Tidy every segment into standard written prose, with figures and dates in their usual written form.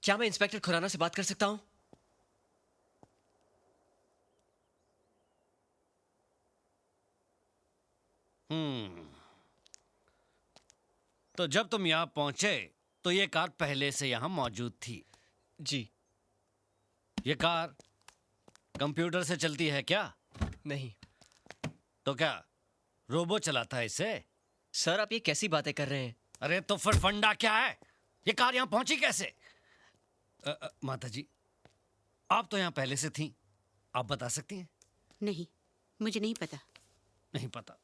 क्या मैं इंस्पेक्टर खुराना से बात कर सकता हूँ? तो जब तुम यहाँ पहुंचे तो ये कार पहले से यहाँ मौजूद थी। जी। ये कार कंप्यूटर से चलती है क्या? नहीं। तो क्या रोबो चलाता है इसे? सर, आप ये कैसी बातें कर रहे हैं? अरे तो फिर फंडा क्या है? ये कार यहाँ पहुंची कैसे? माता जी, आप तो यहाँ पहले से थी, आप बता सकती हैं? नहीं, मुझे नहीं पता। नहीं पता।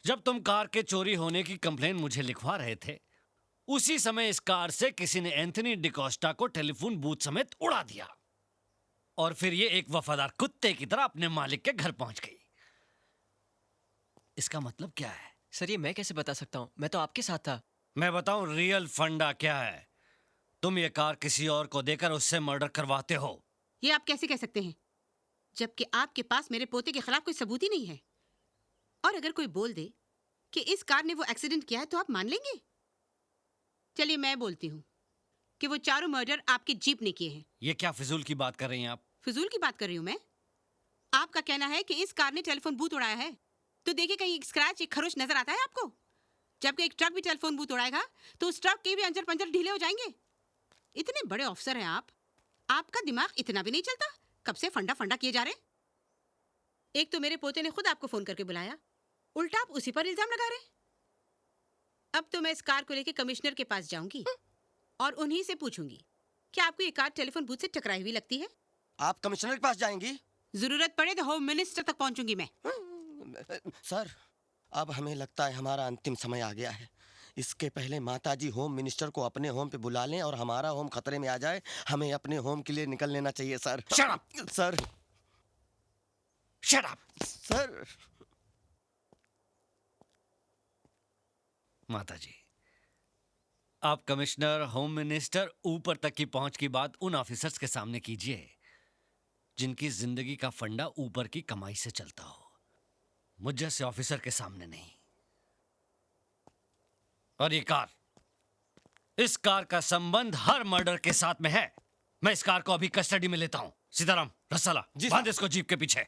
जब तुम कार के चोरी होने की कंप्लेन मुझे लिखवा रहे थे, उसी समय इस कार से किसी ने एंथनी डिकोस्टा को टेलीफोन बूथ समेत उड़ा दिया और फिर ये एक वफादार कुत्ते की तरह अपने मालिक के घर पहुंच गई। इसका मतलब क्या है? सर, ये मैं कैसे बता सकता हूँ? मैं तो आपके साथ था। मैं बताऊं रियल फंडा क्या है? तुम ये कार किसी और को देकर उससे मर्डर करवाते हो। ये आप कैसे कह सकते हैं, जबकि आपके पास मेरे पोते के खिलाफ कोई सबूत ही नहीं है? और अगर कोई बोल दे कि इस कार ने वो एक्सीडेंट किया है तो आप मान लेंगे? चलिए मैं बोलती हूँ कि वो चारों मर्डर आपकी जीप ने किए हैं। ये क्या फिजूल की बात कर रही हैं आप? फिजूल की बात कर रही हूँ मैं? आपका कहना है कि इस कार ने टेलीफोन बूथ उड़ाया है, तो देखिए कहीं एक स्क्रैच, एक खरोच नजर आता है आपको? जबकि एक ट्रक भी टेलीफोन बूथ उड़ाएगा तो उस ट्रक के भी अंजर पंजर ढीले हो जाएंगे। इतने बड़े ऑफिसर हैं आप, आपका दिमाग इतना भी नहीं चलता? कब से फंडा फंडा किए जा रहे हैं? एक तो मेरे पोते ने खुद आपको फोन करके बुलाया, उल्टा आप उसी पर इल्जाम लगा रहे हैं। अब तो मैं इस कार को लेकर कमिश्नर के पास जाऊंगी और उन्हीं से पूछूंगी कि आपको ये कार टेलीफोन बूथ से टकराई हुई लगती है। आप कमिश्नर के पास जाएंगी? जरूरत पड़े तो होम मिनिस्टर तक पहुंचूंगी मैं। सर, अब हमें लगता है हमारा अंतिम समय आ गया है। इसके पहले माताजी होम मिनिस्टर को अपने होम पे बुला लें और हमारा होम खतरे में आ जाए, हमें अपने होम के लिए निकल लेना चाहिए sir. Shut up! Sir. Shut up! Sir. माता जी, आप कमिश्नर, होम मिनिस्टर, ऊपर तक की पहुंच की बात उन ऑफिसर्स के सामने कीजिए जिनकी जिंदगी का फंडा ऊपर की कमाई से चलता हो, मुझ जैसे ऑफिसर के सामने नहीं। और ये कार, इस कार का संबंध हर मर्डर के साथ में है। मैं इस कार को अभी कस्टडी में लेता हूं। सीताराम, रसाला, बांध इसको जीप के पीछे।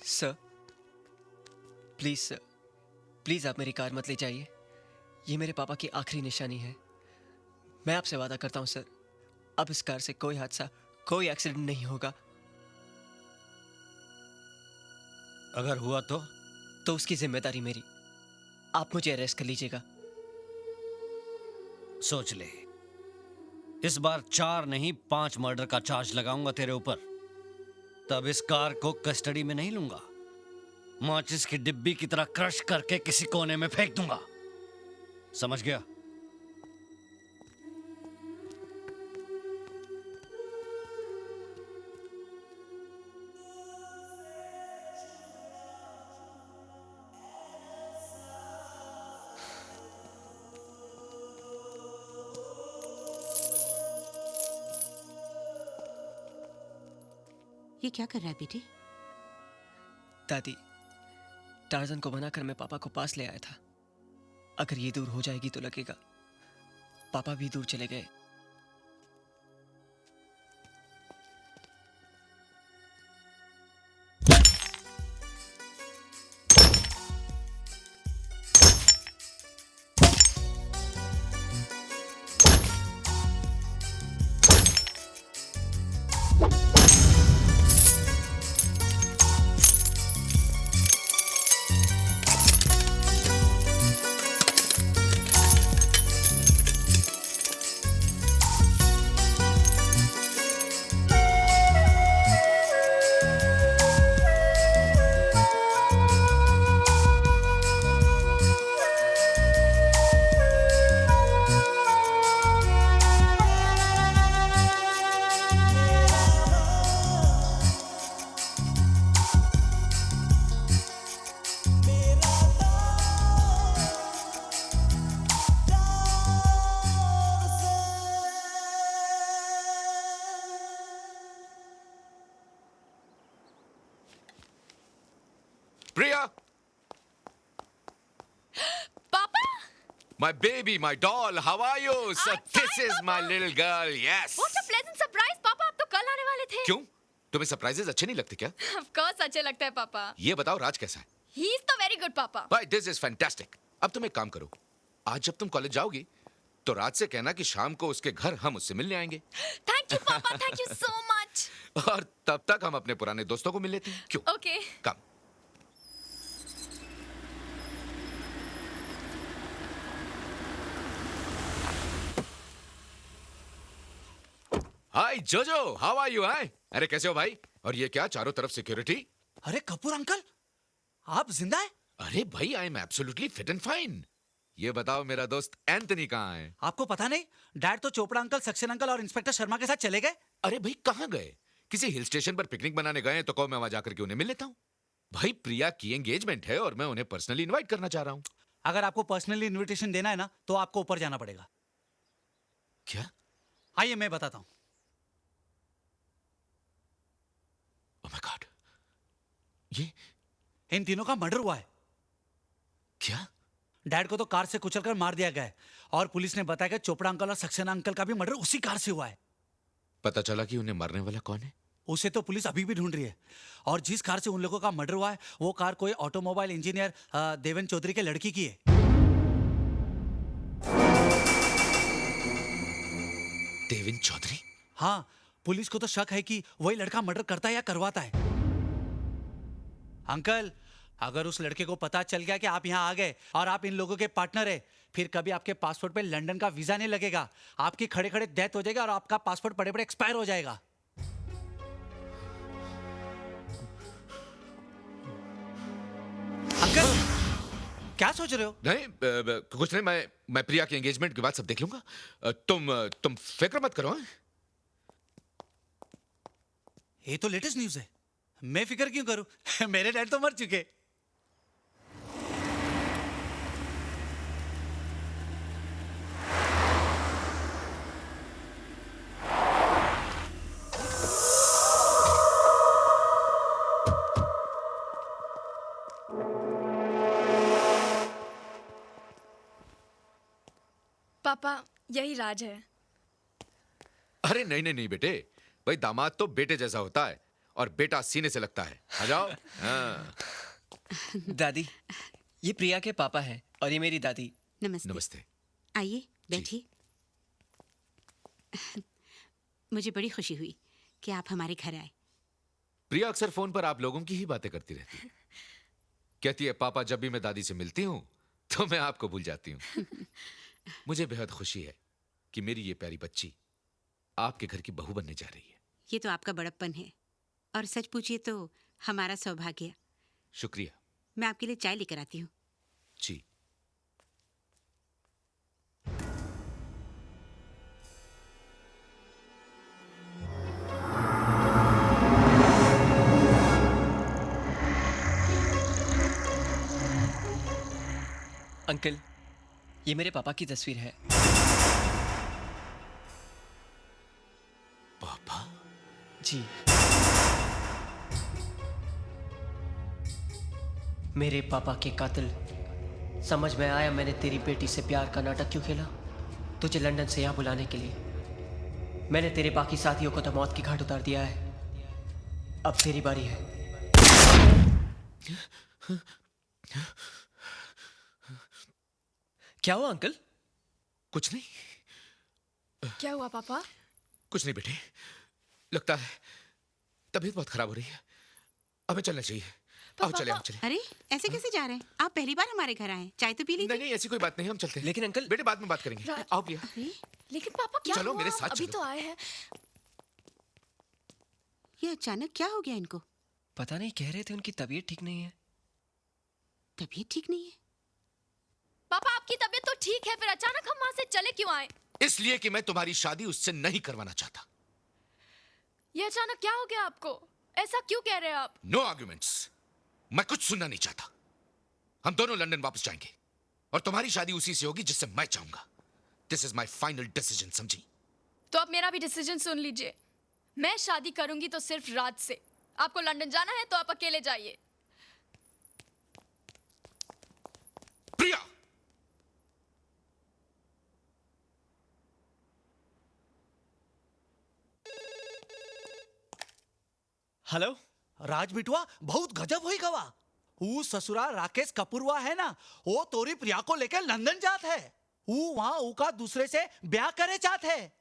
सर, प्लीज आप मेरी कार मत ले जाइए। ये मेरे पापा की आखिरी निशानी है। मैं आपसे वादा करता हूं सर, अब इस कार से कोई हादसा, कोई एक्सीडेंट नहीं होगा। अगर हुआ तो उसकी जिम्मेदारी मेरी। आप मुझे अरेस्ट कर लीजिएगा। सोच ले, इस बार 4 नहीं 5 मर्डर का चार्ज लगाऊंगा तेरे ऊपर। तब इस कार को कस्टडी में नहीं लूंगा, माचिस की डिब्बी की तरह क्रश करके किसी कोने में फेंक दूंगा। समझ गया? ये क्या कर रहा है बेटे? दादी, टार्जन को बनाकर मैं पापा को पास ले आया था। अगर ये दूर हो जाएगी तो लगेगा पापा भी दूर चले गए। My baby, my doll, how are you? So I'm this fine, is my Papa. little girl, yes. What a pleasant surprise, पापा आप तो कल आने वाले थे। क्यों? तुम्हें सरप्राइजेस अच्छे नहीं लगते क्या? Of course अच्छे लगते हैं पापा। ये बताओ राज कैसा है? He is तो very good पापा। भाई this is fantastic. अब तुम एक काम करो, आज जब तुम कॉलेज जाओगी तो राज से कहना कि शाम को उसके घर हम उससे मिलने आएंगे। Thank you पापा, thank you so much। और तब तक हम अपने पुराने दोस्तों को मिल लेते हैं। क्यों? Okay। कम। हाय जोजो, हाउ आर यू? हाय, अरे कैसे हो भाई? और ये क्या चारों तरफ सिक्योरिटी? अरे कपूर अंकल, आप जिंदा है? अरे भाई I am absolutely fit and fine. ये बताओ मेरा दोस्त एंथनी कहाँ है? आपको पता नहीं, डैड तो चोपड़ा अंकल, सक्सेना अंकल और इंस्पेक्टर शर्मा के साथ चले गए। अरे भाई कहाँ गए? किसी हिल स्टेशन पर पिकनिक बनाने गए हैं तो कहो मैं वहां जाकर के उन्हें मिल लेता हूँ। भाई प्रिया की एंगेजमेंट है और मैं उन्हें पर्सनली इनवाइट करना चाह रहा हूँ। अगर आपको पर्सनली इनविटेशन देना है ना, तो आपको ऊपर जाना पड़ेगा। क्या? आइए मैं बताता हूँ। ओह माय गॉड, ये इन तीनों का मर्डर हुआ है। क्या? डैड को तो कार से कुचलकर मार दिया गया है और पुलिस ने बताया कि चोपड़ा अंकल और सक्सेना अंकल का भी मर्डर उसी कार से हुआ है। पता चला कि उन्हें मारने वाला कौन है? उसे तो पुलिस अभी भी ढूंढ रही है और जिस कार से उन लोगों का मर्डर हुआ है वो कार कोई ऑटोमोबाइल इंजीनियर देवेन चौधरी के लड़की की है। देवेन चौधरी? हाँ, पुलिस को तो शक है कि वही लड़का मर्डर करता है या करवाता है। अंकल, अगर उस लड़के को पता चल गया कि आप यहाँ आ गए और आप इन लोगों के पार्टनर है, फिर कभी आपके पासपोर्ट पे लंदन का वीजा नहीं लगेगा, आपकी खड़े खड़े डेथ हो जाएगी और आपका पासपोर्ट पड़े पड़े एक्सपायर हो जाएगा। अंकल, क्या सोच रहे हो? नहीं कुछ नहीं, मैं प्रिया की एंगेजमेंट के बाद सब देख लूंगा। तुम फिक्र मत करो। हाँ? ये तो लेटेस्ट न्यूज़ है, मैं फिक्र क्यों करूं? मेरे डैड तो मर चुके। पापा यही राज है। अरे नहीं नहीं नहीं बेटे, भाई दामाद तो बेटे जैसा होता है और बेटा सीने से लगता है। आ जाओ। हाँ। दादी, ये प्रिया के पापा हैं और ये मेरी दादी। नमस्ते। नमस्ते। आइए बैठिए। मुझे बड़ी खुशी हुई कि आप हमारे घर आए। प्रिया अक्सर फोन पर आप लोगों की ही बातें करती रहती है। कहती है पापा जब भी मैं दादी से मिलती हूँ तो मैं आपको भूल जाती हूँ। मुझे बेहद खुशी है कि मेरी ये प्यारी बच्ची आपके घर की बहू बनने जा रही है। ये तो आपका बड़प्पन है और सच पूछिए तो हमारा सौभाग्य। शुक्रिया। मैं आपके लिए चाय लेकर आती हूँ। जी। अंकल, ये मेरे पापा की तस्वीर है। पापा? जी। मेरे पापा के कातिल, समझ में आया मैंने तेरी बेटी से प्यार का नाटक क्यों खेला? तुझे लंदन से यहाँ बुलाने के लिए। मैंने तेरे बाकी साथियों को तो मौत की घाट उतार दिया है, अब तेरी बारी है। क्या हुआ अंकल? कुछ नहीं। क्या हुआ पापा? कुछ नहीं बेटे, लगता है तबीयत बहुत खराब हो रही है, हमें चलना चाहिए। आओ चले, हम चले। अरे ऐसे कैसे जा रहे हैं? आप पहली बार हमारे घर आए, चाय तो पी लीजिए। नहीं नहीं ऐसी कोई बात नहीं, हम चलते हैं। लेकिन अंकल, बेटे बाद में बात करेंगे। राज- आओ प्रिया। अरे लेकिन पापा क्या चलो, हुआ? मेरे साथ अभी चलो। तो आए हैं। ये अचानक क्या हो गया इनको? पता नहीं, कह रहे थे उनकी तबीयत ठीक नहीं है। तबीयत ठीक नहीं है? पापा आपकी तबीयत तो ठीक है, फिर अचानक हम वहाँ से चले क्यों आए? इसलिए कि मैं तुम्हारी शादी उससे नहीं करवाना चाहता। ये अचानक क्या हो गया आपको? ऐसा क्यों कह रहे हैं आप? नो आर्ग्यूमेंट्स, मैं कुछ सुनना नहीं चाहता। हम दोनों लंदन वापस जाएंगे और तुम्हारी शादी उसी से होगी जिससे मैं चाहूंगा। This is my final decision, समझी? तो अब मेरा भी डिसीजन सुन लीजिए। मैं शादी करूंगी तो सिर्फ राज से। आपको लंदन जाना है तो आप अकेले जाइए। प्रिया, हेलो। राज बिटवा बहुत गजब हुई गवा। वो ससुरा राकेश कपूरवा है ना, वो तोरी प्रिया को लेकर लंदन जात है। वो वहाँ का दूसरे से ब्याह करे चाहत है।